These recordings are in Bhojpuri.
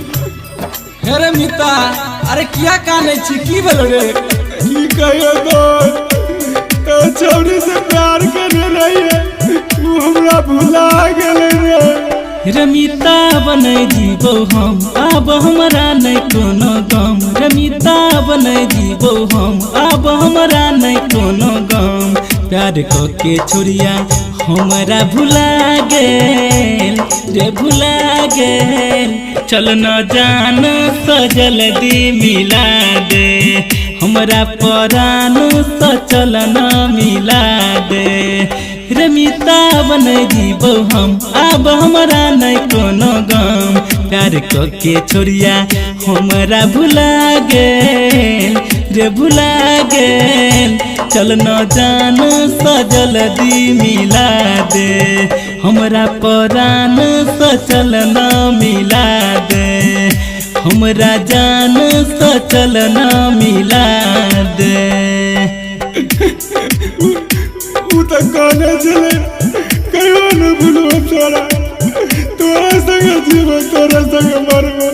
हेरे मिता अरे क्या काने छी की भेल रे की कहियो तो छौरी से प्यार करे रहिए तू हमरा भुला गेले रे रमिता बनै जीवो हम अब हमरा नहीं कोनो गम रमिता बनै जीवो हम अब हमरा नहीं कोनो गम प्यार के छोड़िया हमरा भुला गेल रे भुला गेल चल न जान तो जल्दी मिला दे हमरा परान तो चल न मिला दे रमिता बनै जीवो हम अब हमरा नहीं कोनो गम प्यार के छोड़िया हमरा भुला गेल रे भुला गेल चल न जान तो जल्दी मिला दे हमरा परान तो चल न मिला दे हमरा जान तो चल न मिला दे तो कहने चले कहियो न भूलो तोरा संग जीवो तोरा संग मरबो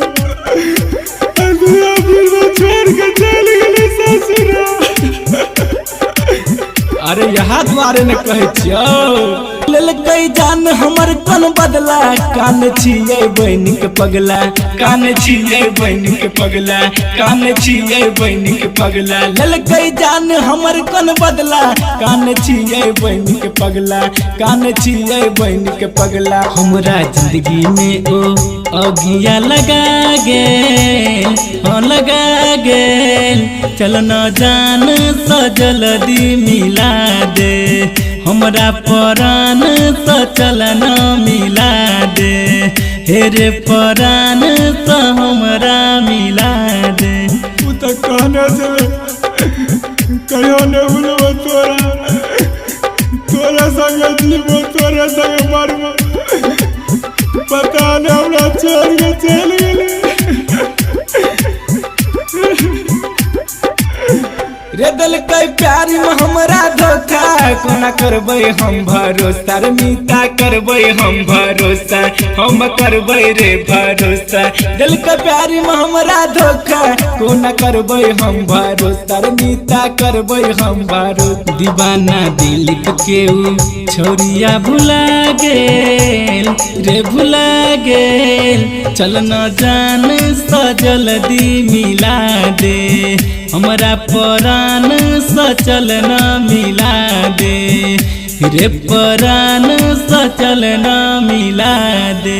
दुनिया फिर छोड़ के चल गेले ससुरा। अरे यहाँ द्वारे न कहे छियो ललकै जान हमर कौन बदला कान छियै बहन के पगला कान छियै बहन के पगला कान छियै बहन के पगला ललकै जान हमर कौन बदला कान छियै बहन के पगला कान छियै बहन के पगला हमरा जिंदगी में ओ अगिया लगा गेल हाँ लगा गेल चल न जान तो जल्दी मिला दे हमरा परान तो चल न मिला दे हे रे परान तो हमरा मिला दे तू तो कहने चले कहियो न भूलो तोरा संग जीवो तोरा संग मरबो पता न हमरा छोड़ के चल गेले रे दलकै प्यार में हमरा धोखा कोना करबै हम भरोसा रमिता करबै हम भरोसा हम करबै रे भरोसा दलकै प्यार में हमरा धोखा कोना करबै हम भरोसा रमिता करबै हम भरोसा दीवाना दिल के छोरिया भुला गेल रे भुला गेल चल न जान तो जल्दी मिला दे हमरा परान तो चल न मिला दे रे परान तो चल न मिला दे।